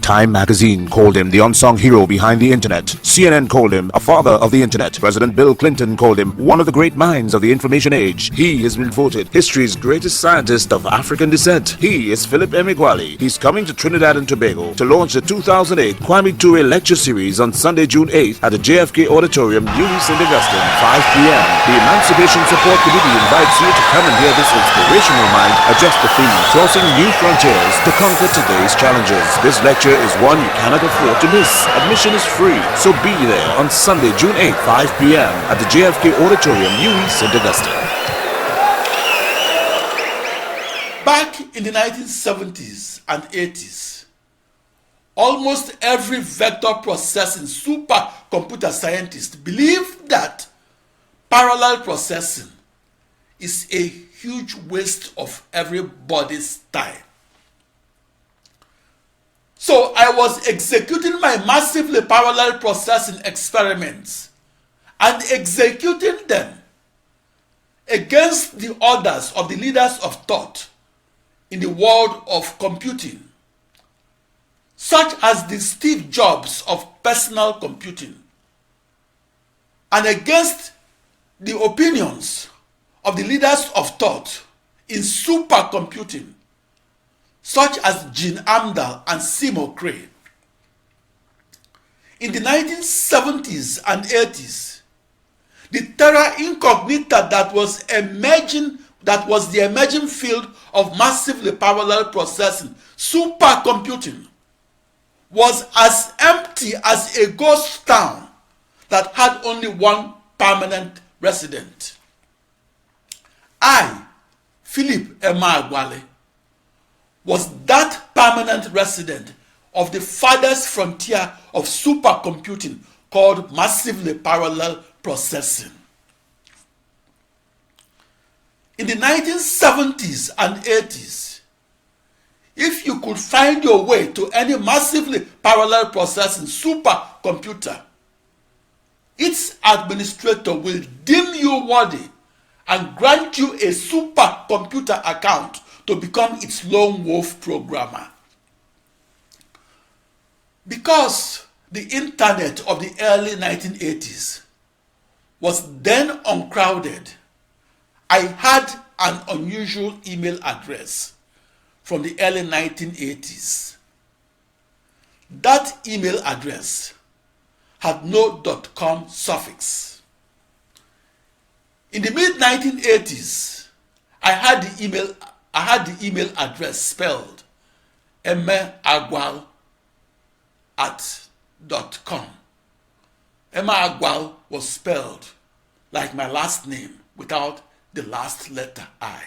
Time magazine called him the unsung hero behind the internet. CNN called him a father of the internet. President Bill Clinton called him one of the great minds of the information age. He has been voted history's greatest scientist of African descent. He is Philip Emeagwali. He's coming to Trinidad and Tobago to launch the 2008 Kwame Ture lecture series on Sunday, June 8th at the JFK Auditorium, New St. Augustine, 5 p.m. The Emancipation Support Committee invites you to come and hear this inspirational mind address the theme, crossing new frontiers to conquer today's challenges. This lecture is one you cannot afford to miss. Admission is free, so be there on Sunday, June 8th, 5 p.m. at the JFK Auditorium, New St. Augustine. Back in the 1970s and 80s, almost every vector processing supercomputer scientist believed that parallel processing is a huge waste of everybody's time. So I was executing my massively parallel processing experiments and executing them against the orders of the leaders of thought in the world of computing, such as the Steve Jobs of personal computing, and against the opinions of the leaders of thought in supercomputing, such as Gene Amdahl and Seymour Cray. In the 1970s and 80s, the terra incognita that was the emerging field of massively parallel processing, supercomputing, was as empty as a ghost town that had only one permanent resident. I, Philip Emeagwali, was that permanent resident of the farthest frontier of supercomputing called massively parallel processing. In the 1970s and 80s, if you could find your way to any massively parallel processing supercomputer, its administrator will deem you worthy and grant you a supercomputer account to become its lone wolf programmer. Because the internet of the early 1980s was then uncrowded, I had an unusual email address from the early 1980s. That email address had no .com suffix. In the mid-1980s, I had the email address spelled emeagwal@.com. Emeagwal was spelled like my last name without the last letter I.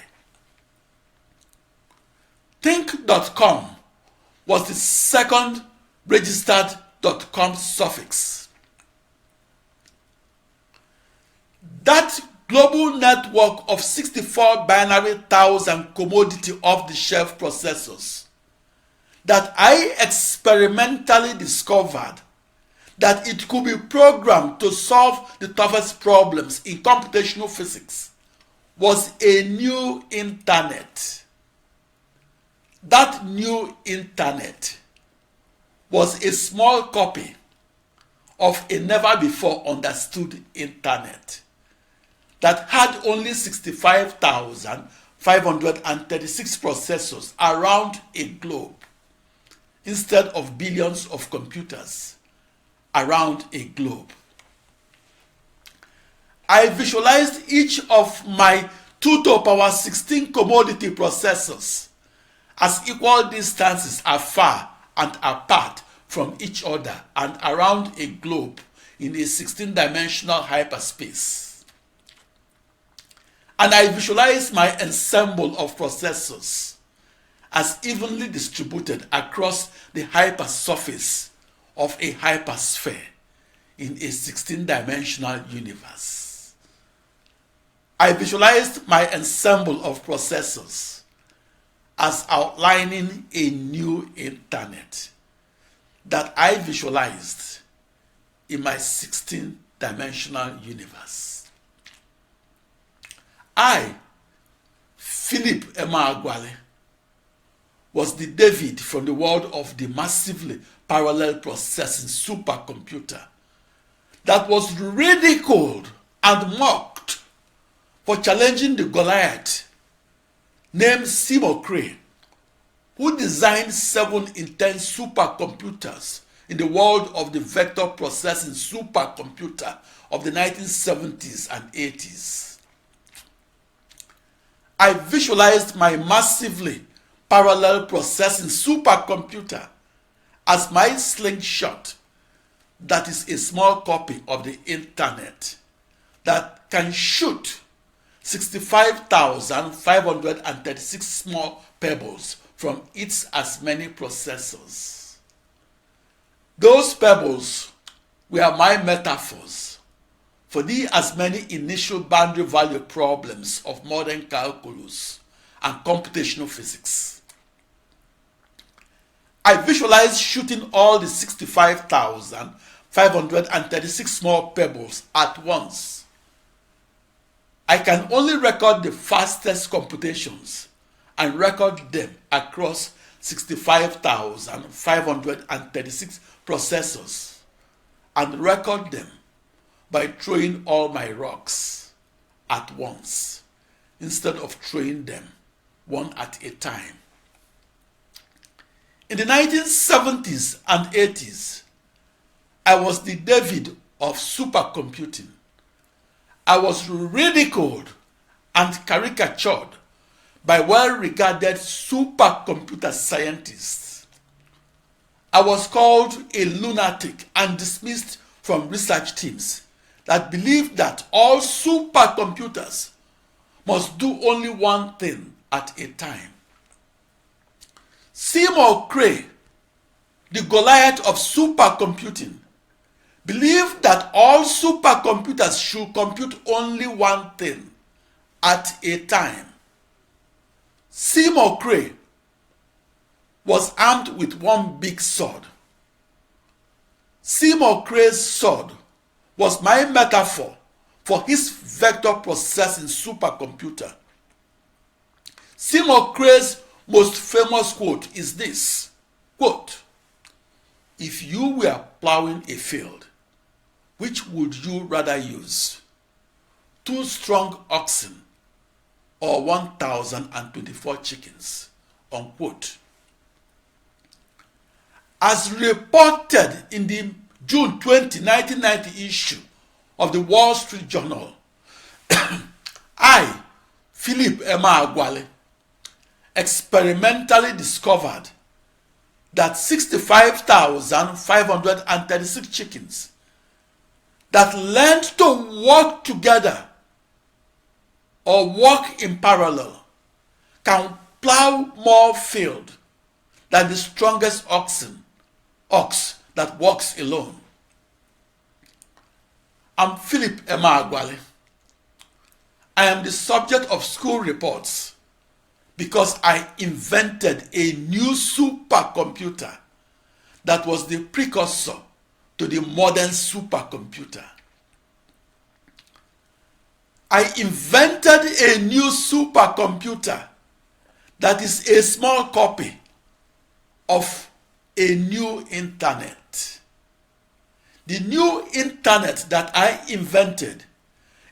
Think.com was the second registered .com suffix. That global network of 64 binary 1000 commodity off-the-shelf processors that I experimentally discovered that it could be programmed to solve the toughest problems in computational physics was a new internet. That new internet was a small copy of a never-before understood internet that had only 65,536 processors around a globe instead of billions of computers around a globe. I visualized each of my 2 to the power 16 commodity processors as equal distances afar and apart from each other and around a globe in a 16-dimensional hyperspace. And I visualized my ensemble of processors as evenly distributed across the hypersurface of a hypersphere in a 16-dimensional universe. I visualized my ensemble of processors as outlining a new internet that I visualized in my 16-dimensional universe. I, Philip Emeagwali, was the David from the world of the massively parallel processing supercomputer that was ridiculed and mocked for challenging the Goliath named Seymour Cray, who designed 7 intense supercomputers in the world of the vector processing supercomputer of the 1970s and 80s. I visualized my massively parallel processing supercomputer as my slingshot that is a small copy of the internet that can shoot 65,536 small pebbles from its as many processors. Those pebbles were my metaphors for the as many initial boundary value problems of modern calculus and computational physics. I visualized shooting all the 65,536 small pebbles at once. I can only record the fastest computations and record them across 65,536 processors and record them by throwing all my rocks at once instead of throwing them one at a time. In the 1970s and 80s, I was the David of supercomputing. I was ridiculed and caricatured by well-regarded supercomputer scientists. I was called a lunatic and dismissed from research teams that believed that all supercomputers must do only one thing at a time. Seymour Cray, the Goliath of supercomputing, believed that all supercomputers should compute only one thing at a time. Seymour Cray was armed with one big sword. Seymour Cray's sword was my metaphor for his vector processing supercomputer. Seymour Cray's most famous quote is this, quote, "If you were plowing a field, which would you rather use, 2 strong oxen or 1,024 chickens?" Unquote. As reported in the June 20, 1990 issue of the Wall Street Journal, I, Philip Emeagwali, experimentally discovered that 65,536 chickens that learned to work together or work in parallel can plow more field than the strongest ox that walks alone. I'm Philip Emeagwali. I am the subject of school reports because I invented a new supercomputer that was the precursor to the modern supercomputer. I invented a new supercomputer that is a small copy of a new internet. The new internet that I invented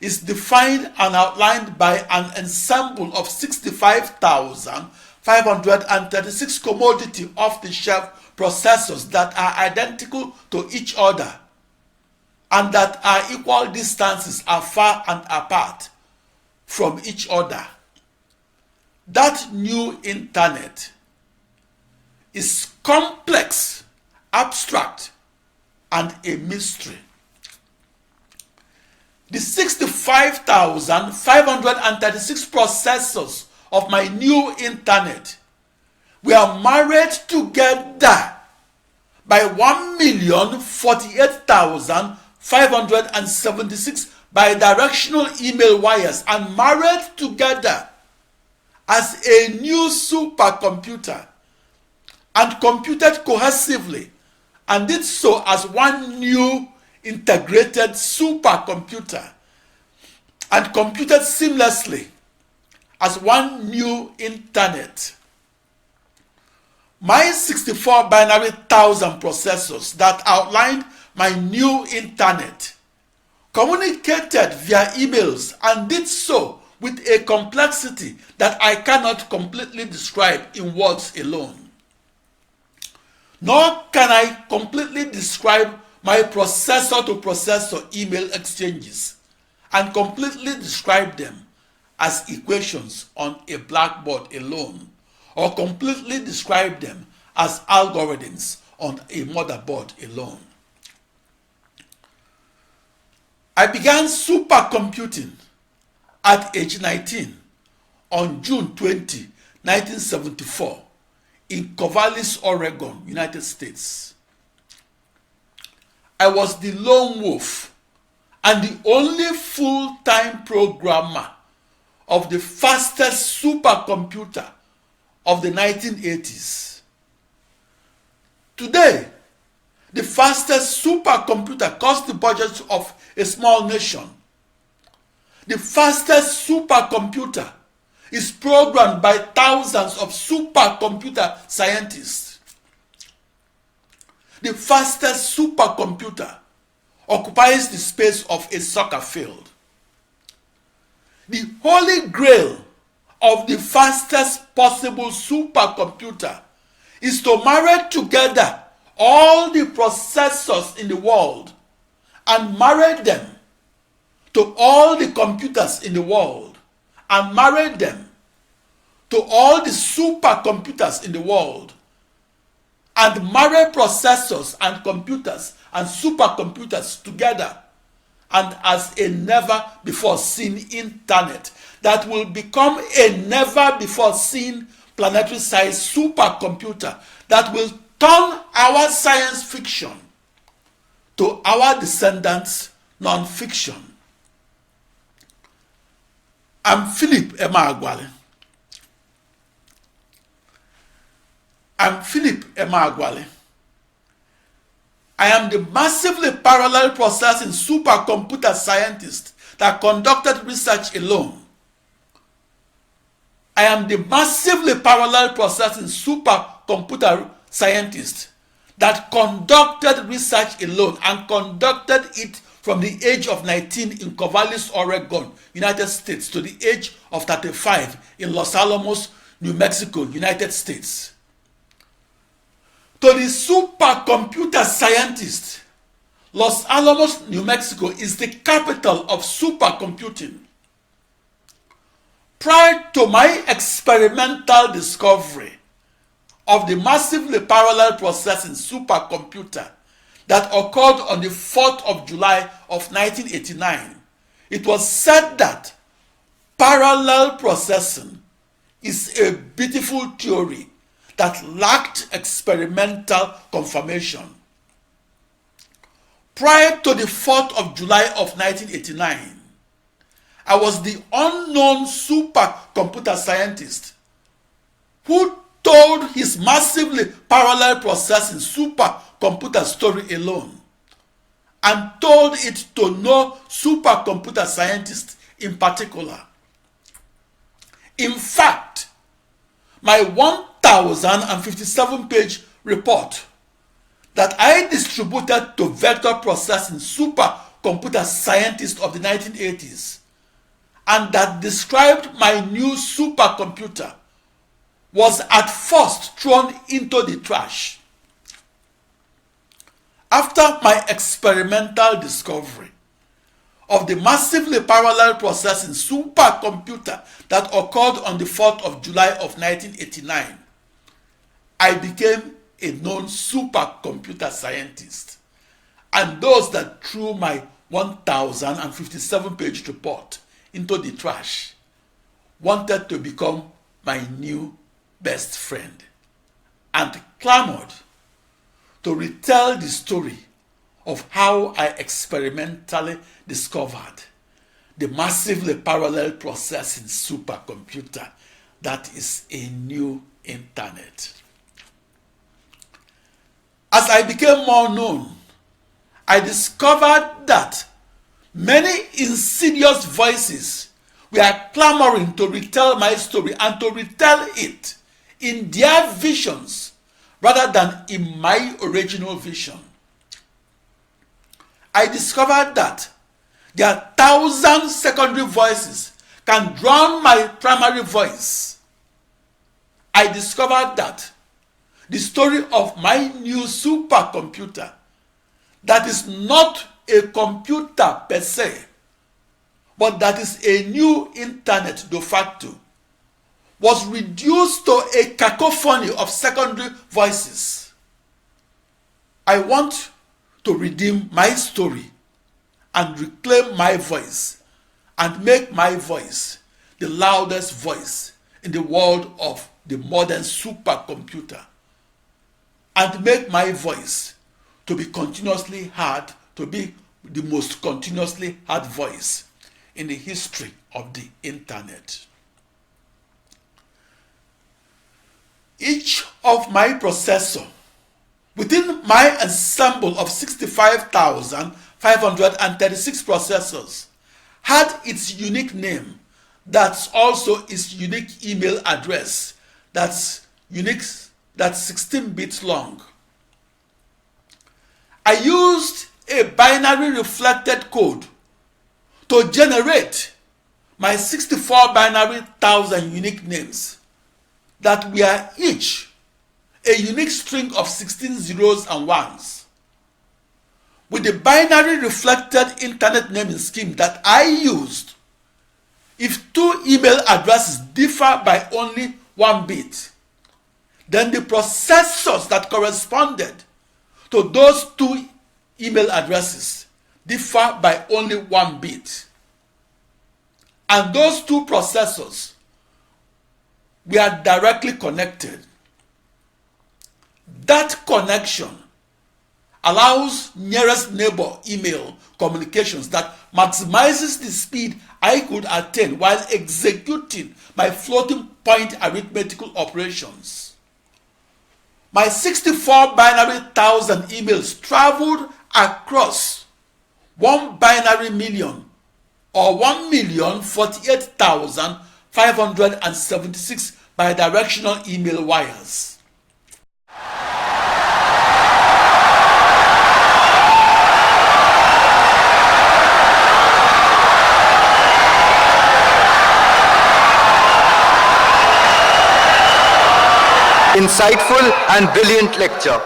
is defined and outlined by an ensemble of 65,536 commodity off-the-shelf processors that are identical to each other and that are equal distances afar and apart from each other. That new internet is complex, abstract, and a mystery. The 65,536 processors of my new internet were married together by 1,048,576 bidirectional email wires and married together as a new supercomputer and computed cohesively and did so as one new integrated supercomputer and computed seamlessly as one new internet. My 64 binary thousand processors that outlined my new internet communicated via emails and did so with a complexity that I cannot completely describe in words alone. Nor can I completely describe my processor-to-processor email exchanges and completely describe them as equations on a blackboard alone, or completely describe them as algorithms on a motherboard alone. I began supercomputing at age 19 on June 20, 1974 in Corvallis, Oregon, United States. I was the lone wolf and the only full-time programmer of the fastest supercomputer of the 1980s. Today, the fastest supercomputer costs the budget of a small nation. The fastest supercomputer is programmed by thousands of supercomputer scientists. The fastest supercomputer occupies the space of a soccer field. The holy grail of the fastest possible supercomputer is to marry together all the processors in the world and marry them to all the computers in the world and marry them to all the supercomputers in the world and marry processors and computers and supercomputers together, and as a never before seen internet that will become a never before seen planetary sized supercomputer that will turn our science fiction to our descendants' non-fiction. I'm Philip Emeagwali. I am the massively parallel processing supercomputer scientist that conducted research alone. I am the massively parallel processing supercomputer scientist that conducted research alone and conducted it from the age of 19 in Corvallis, Oregon, United States, to the age of 35 in Los Alamos, New Mexico, United States. To the supercomputer scientist, Los Alamos, New Mexico is the capital of supercomputing. Prior to my experimental discovery of the massively parallel processing supercomputer that occurred on the 4th of July of 1989, it was said that parallel processing is a beautiful theory that lacked experimental confirmation. Prior to the 4th of July of 1989, I was the unknown supercomputer scientist who told his massively parallel processing supercomputer story alone and told it to no supercomputer scientist in particular. In fact, my 1,057-page report that I distributed to vector processing supercomputer scientists of the 1980s and that described my new supercomputer was at first thrown into the trash. After my experimental discovery of the massively parallel processing supercomputer that occurred on the 4th of July of 1989, I became a known supercomputer scientist, and those that threw my 1,057-page report into the trash wanted to become my new best friend and clamored to retell the story of how I experimentally discovered the massively parallel processing supercomputer that is a new internet. As I became more known, I discovered that many insidious voices were clamoring to retell my story and to retell it in their visions rather than in my original vision. I discovered that their 1,000 secondary voices can drown my primary voice. I discovered that the story of my new supercomputer, that is not a computer per se, but that is a new internet de facto, was reduced to a cacophony of secondary voices. I want to redeem my story and reclaim my voice and make my voice the loudest voice in the world of the modern supercomputer, and make my voice to be continuously heard, to be the most continuously heard voice in the history of the internet. Each of my processor within my ensemble of 65,536 processors had its unique name, that's also its unique email address, that's 16 bits long. I used a binary reflected code to generate my 64 binary 1,000 unique names that were each a unique string of 16 zeros and ones. With the binary reflected internet naming scheme that I used, if two email addresses differ by only 1 bit, then the processors that corresponded to those two email addresses differ by only 1 bit. And those two processors were directly connected. That connection allows nearest neighbor email communications that maximizes the speed I could attain while executing my floating point arithmetical operations. My 64 binary 1,000 emails traveled across 1 binary million, or 1,048,576 bidirectional email wires. Insightful and brilliant lecture.